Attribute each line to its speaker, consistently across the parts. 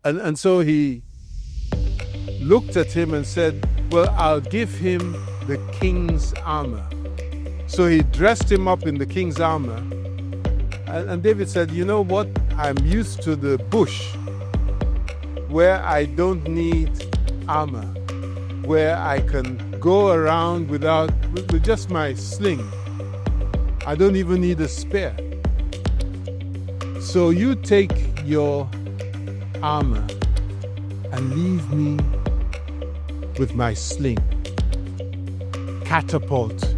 Speaker 1: And so he looked at him and said, well, I'll give him the king's armor. So he dressed him up in the king's armor. And David said, you know what? I'm used to the bush where I don't need armor, where I can go around with just my sling. I don't even need a spear. So you take your armor and leave me with my sling. Catapult.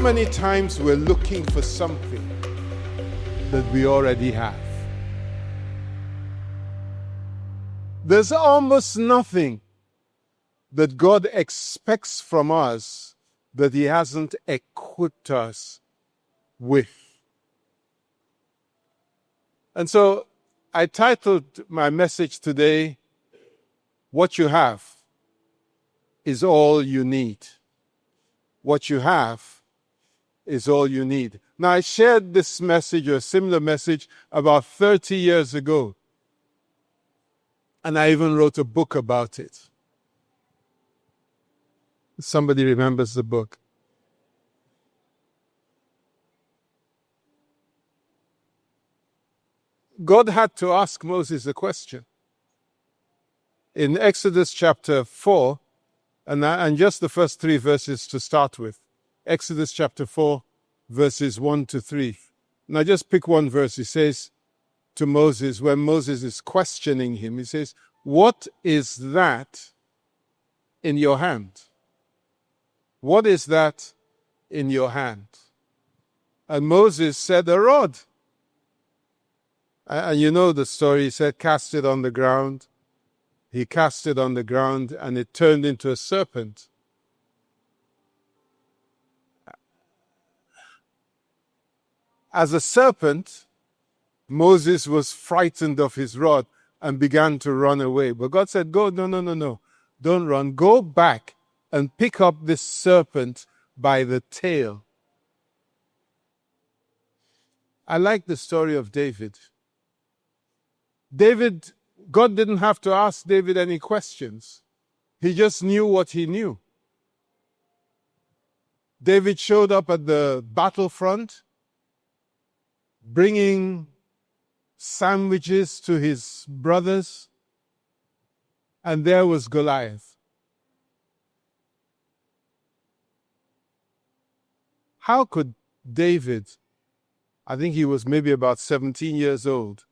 Speaker 1: Many times we're looking for something that we already have. There's almost nothing that God expects from us that He hasn't equipped us with. And so I titled my message today, What You Have is All You Need. What you have is all you need. Now, I shared this message or a similar message about 30 years ago. And I even wrote a book about it. Somebody remembers the book. God had to ask Moses a question. In Exodus chapter 4, and just the first 3 verses to start with. Exodus chapter 4, verses 1 to 3. Now just pick one verse. He says to Moses, when Moses is questioning him, he says, what is that in your hand? What is that in your hand? And Moses said, a rod. And you know the story. He said, cast it on the ground. He cast it on the ground and it turned into a serpent. As a serpent, Moses was frightened of his rod and began to run away. But God said, go, no. Don't run. Go back and pick up this serpent by the tail. I like the story of David. God didn't have to ask David any questions. He just knew what he knew. David showed up at the battlefront, bringing sandwiches to his brothers, and there was Goliath. How could David, I think he was maybe about 17 years old,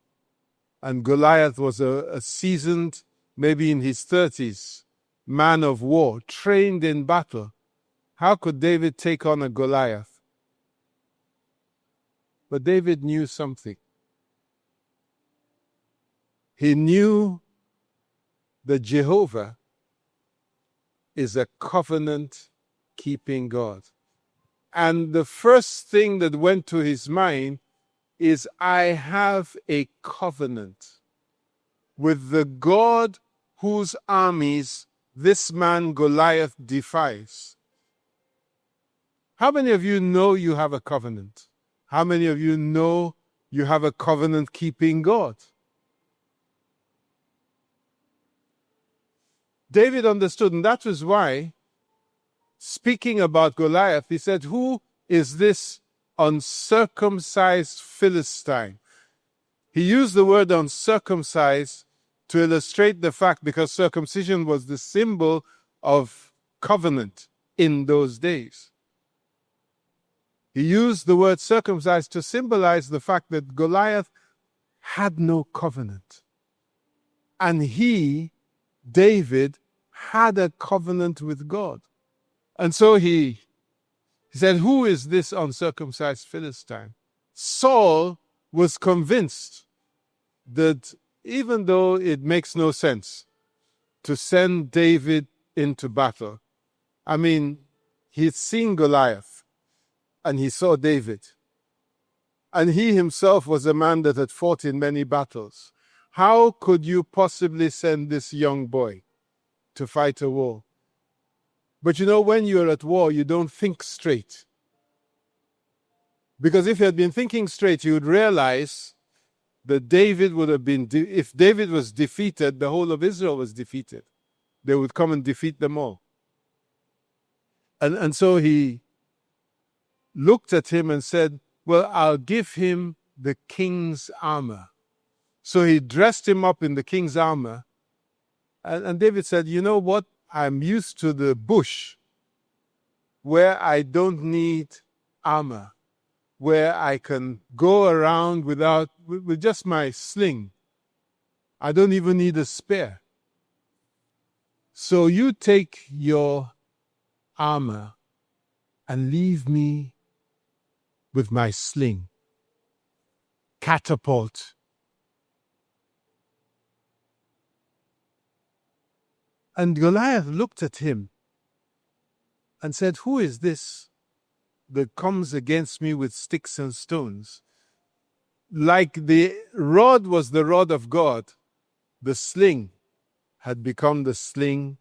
Speaker 1: and Goliath was a seasoned, maybe in his 30s, man of war, trained in battle. How could David take on a Goliath? But David knew something. He knew that Jehovah is a covenant-keeping God. And the first thing that went to his mind is, I have a covenant with the God whose armies this man Goliath defies. How many of you know you have a covenant? How many of you know you have a covenant-keeping God? David understood, and that was why, speaking about Goliath, he said, who is this uncircumcised Philistine? He used the word uncircumcised to illustrate the fact, because circumcision was the symbol of covenant in those days. He used the word circumcised to symbolize the fact that Goliath had no covenant. And he, David, had a covenant with God. And so he said, who is this uncircumcised Philistine? Saul was convinced that even though it makes no sense to send David into battle, I mean, he'd seen Goliath and he saw David. And he himself was a man that had fought in many battles. How could you possibly send this young boy to fight a war? But you know, when you're at war, you don't think straight. Because if he had been thinking straight, he would realize that David would have been, if David was defeated, the whole of Israel was defeated. They would come and defeat them all. And so he looked at him and said, well, I'll give him the king's armor. So he dressed him up in the king's armor. And David said, you know what? I'm used to the bush where I don't need armor, where I can go around with just my sling. I don't even need a spear. So you take your armor and leave me with my sling, catapult. And Goliath looked at him and said, who is this that comes against me with sticks and stones? Like the rod was the rod of God, the sling had become the sling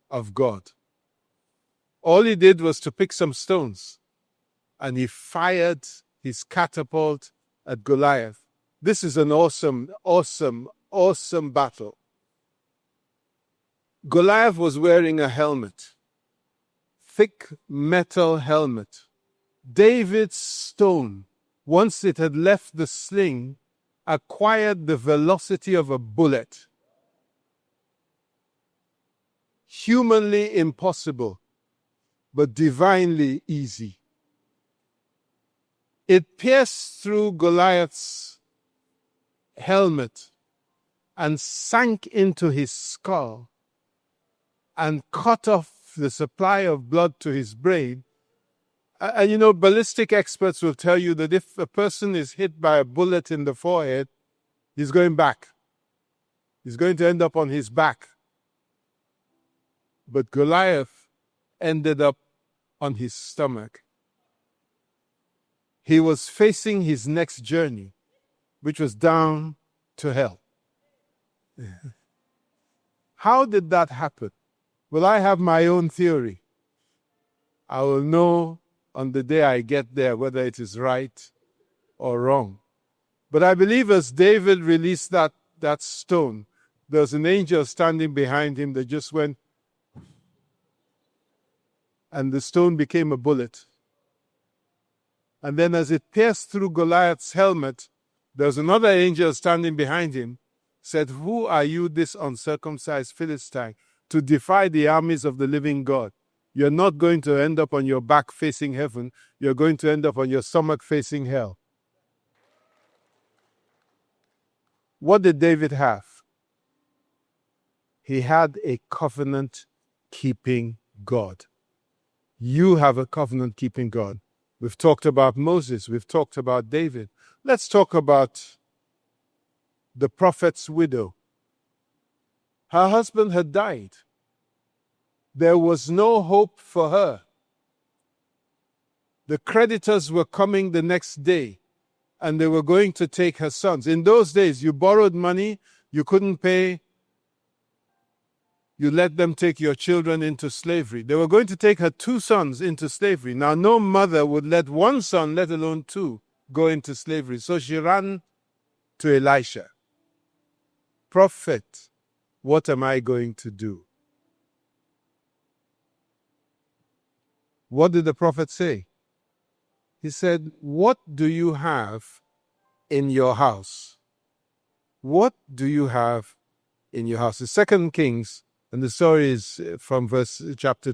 Speaker 1: of God. All he did was to pick some stones, and he fired his catapult at Goliath. This is an awesome, awesome, awesome battle. Goliath was wearing a helmet, thick metal helmet. David's stone, once it had left the sling, acquired the velocity of a bullet. Humanly impossible, but divinely easy. It pierced through Goliath's helmet and sank into his skull and cut off the supply of blood to his brain. And you know, ballistic experts will tell you that if a person is hit by a bullet in the forehead, he's going back. He's going to end up on his back. But Goliath ended up on his stomach. He was facing his next journey, which was down to hell. How did that happen? Well, I have my own theory. I will know on the day I get there whether it is right or wrong. But I believe as David released that stone, there was an angel standing behind him that just went, and the stone became a bullet. And then as it pierced through Goliath's helmet, there was another angel standing behind him, said, who are you, this uncircumcised Philistine, to defy the armies of the living God? You're not going to end up on your back facing heaven. You're going to end up on your stomach facing hell. What did David have? He had a covenant-keeping God. You have a covenant-keeping God. We've talked about Moses. We've talked about David. Let's talk about the prophet's widow. Her husband had died. There was no hope for her. The creditors were coming the next day, and they were going to take her sons. In those days, you borrowed money, you couldn't pay, you let them take your children into slavery. They were going to take her 2 sons into slavery. Now, no mother would let 1 son, let alone 2, go into slavery. So she ran to Elisha. Prophet, what am I going to do? What did the prophet say? He said, what do you have in your house? What do you have in your house? The 2 Kings, and the story is from chapter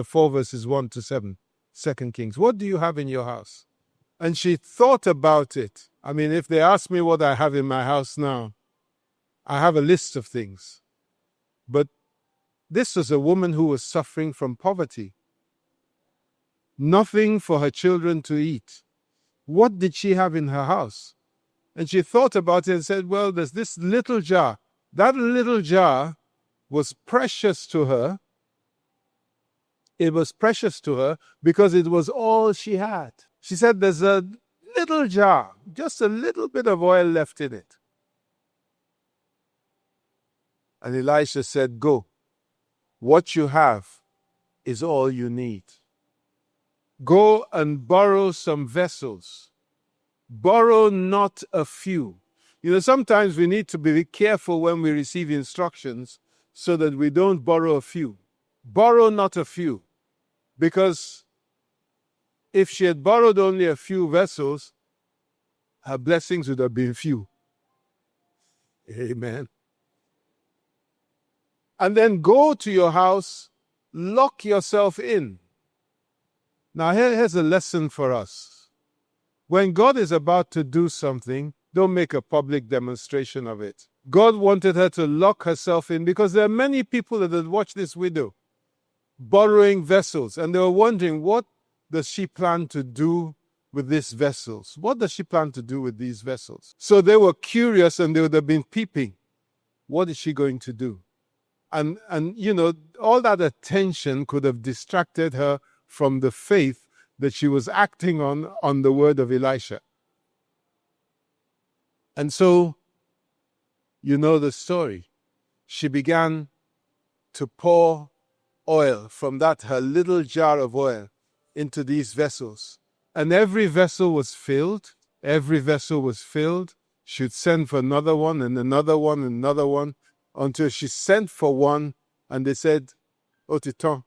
Speaker 1: 4, verses 1 to 7. 2 Kings. What do you have in your house? And she thought about it. I mean, if they ask me what I have in my house now, I have a list of things. But this was a woman who was suffering from poverty. Nothing for her children to eat. What did she have in her house? And she thought about it and said, well, there's this little jar. That little jar was precious to her. It was precious to her because it was all she had. She said, there's a little jar, just a little bit of oil left in it. And Elisha said, go. What you have is all you need. Go and borrow some vessels. Borrow not a few. Sometimes we need to be careful when we receive instructions so that we don't borrow a few. Borrow not a few. Because if she had borrowed only a few vessels, her blessings would have been few. Amen. And then go to your house, lock yourself in. Now here's a lesson for us. When God is about to do something, don't make a public demonstration of it. God wanted her to lock herself in because there are many people that had watched this widow borrowing vessels, and they were wondering, what does she plan to do with these vessels? What does she plan to do with these vessels? So they were curious, and they would have been peeping. What is she going to do? And all that attention could have distracted her from the faith that she was acting on the word of Elisha. And so, you know the story. She began to pour oil from her little jar of oil into these vessels. And every vessel was filled. Every vessel was filled. She'd send for another one and another one and another one until she sent for one and they said, Otiton,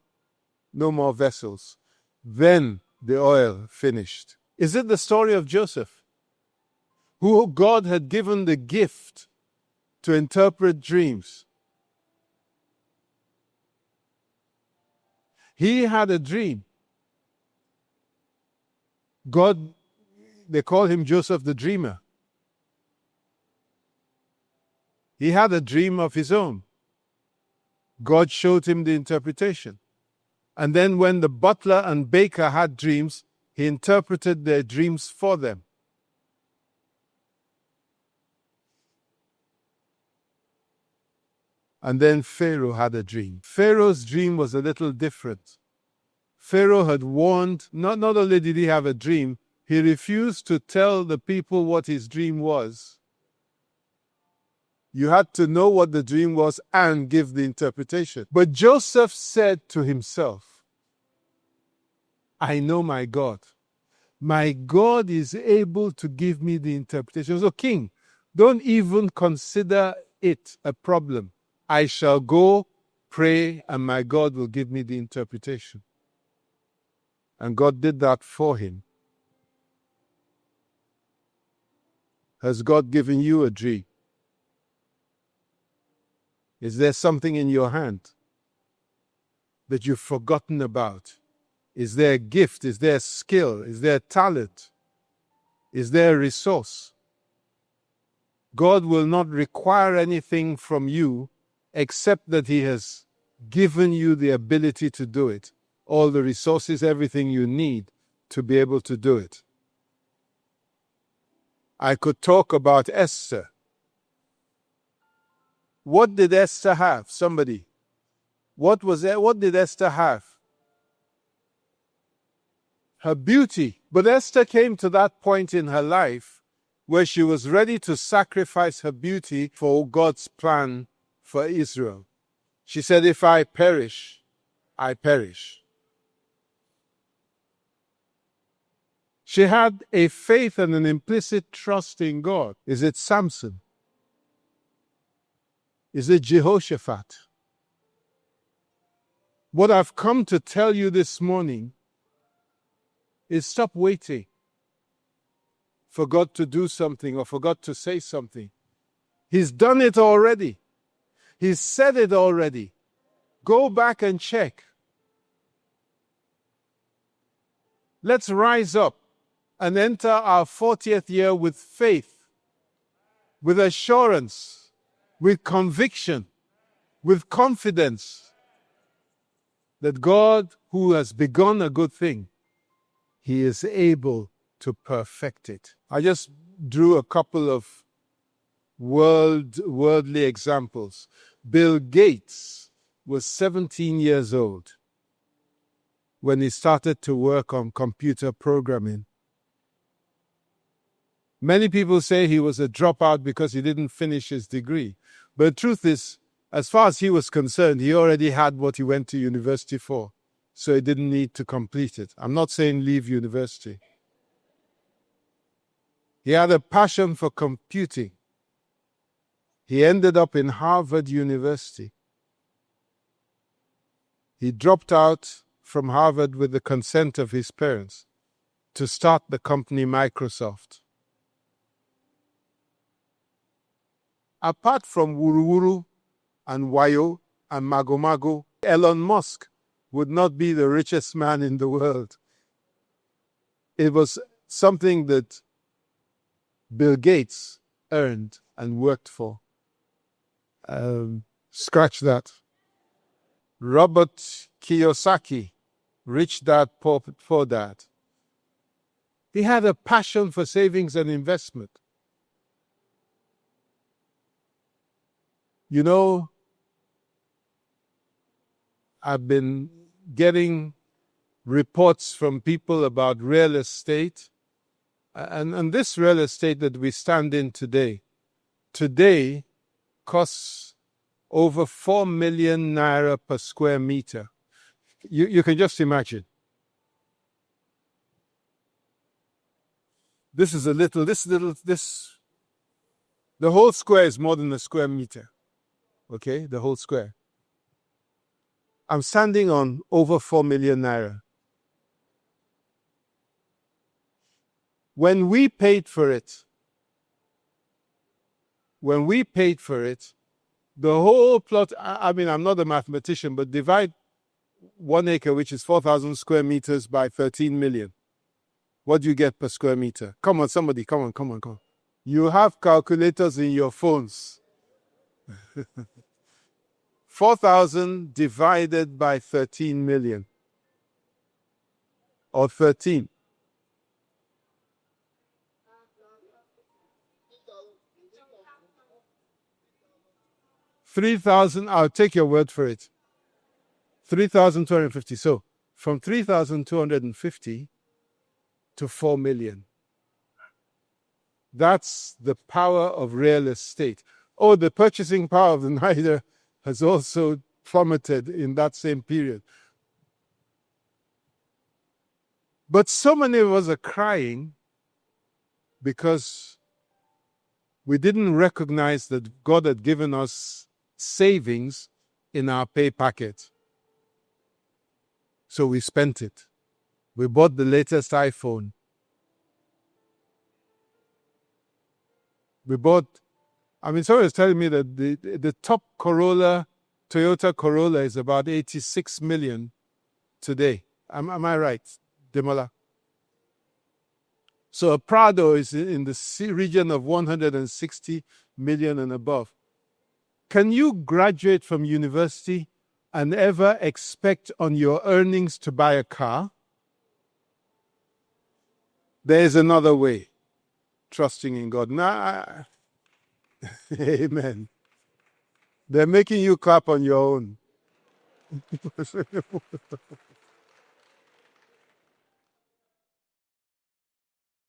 Speaker 1: no more vessels. Then the oil finished. Is it the story of Joseph, who God had given the gift to interpret dreams? He had a dream. They call him Joseph the Dreamer. He had a dream of his own. God showed him the interpretation. And then when the butler and baker had dreams, he interpreted their dreams for them. And then Pharaoh had a dream. Pharaoh's dream was a little different. Pharaoh had warned, not only did he have a dream, he refused to tell the people what his dream was. You had to know what the dream was and give the interpretation. But Joseph said to himself, I know my God. My God is able to give me the interpretation. So, King, don't even consider it a problem. I shall go pray and my God will give me the interpretation. And God did that for him. Has God given you a dream? Is there something in your hand that you've forgotten about? Is there a gift? Is there a skill? Is there a talent? Is there a resource? God will not require anything from you except that He has given you the ability to do it. All the resources, everything you need to be able to do it. I could talk about Esther. What did Esther have? Somebody. What did Esther have? Her beauty. But Esther came to that point in her life where she was ready to sacrifice her beauty for God's plan for Israel. She said, if I perish, I perish. She had a faith and an implicit trust in God. Is it Samson? Is it Jehoshaphat? What I've come to tell you this morning is stop waiting for God to do something or for God to say something. He's done it already. He's said it already. Go back and check. Let's rise up and enter our 40th year with faith, with assurance, with conviction, with confidence that God, who has begun a good thing, He is able to perfect it. I just drew a couple of worldly examples. Bill Gates was 17 years old when he started to work on computer programming. Many people say he was a dropout because he didn't finish his degree. But the truth is, as far as he was concerned, he already had what he went to university for. so he didn't need to complete it. I'm not saying leave university. He had a passion for computing. He ended up in Harvard University. He dropped out from Harvard with the consent of his parents to start the company Microsoft. Apart from Wuruwuru and Wayo and Magomago, Elon Musk would not be the richest man in the world. It was something that Bill Gates earned and worked for. Scratch that. Robert Kiyosaki, rich dad, poor dad. He had a passion for savings and investment. You know, I've been getting reports from people about real estate, and this real estate that we stand in today costs over 4 million naira per square meter. You can just imagine. The whole square is more than a square meter. Okay, the whole square. I'm standing on over 4 million naira. When we paid for it, the whole plot, I mean, I'm not a mathematician, but divide 1 acre, which is 4,000 square meters, by 13 million. What do you get per square meter? Come on, somebody, come on. You have calculators in your phones. 4,000 divided by 13 million. Or 13. 3,000, I'll take your word for it. 3,250. So, from 3,250 to 4 million. That's the power of real estate. Oh, the purchasing power of the Naira has also plummeted in that same period. But so many of us are crying because we didn't recognize that God had given us savings in our pay packet. So we spent it. We bought the latest iPhone. Someone was telling me that the top Toyota Corolla is about 86 million today. Am I right, Demola? So a Prado is in the region of 160 million and above. Can you graduate from university and ever expect on your earnings to buy a car? There is another way. Trusting in God. Amen. They're making you clap on your own.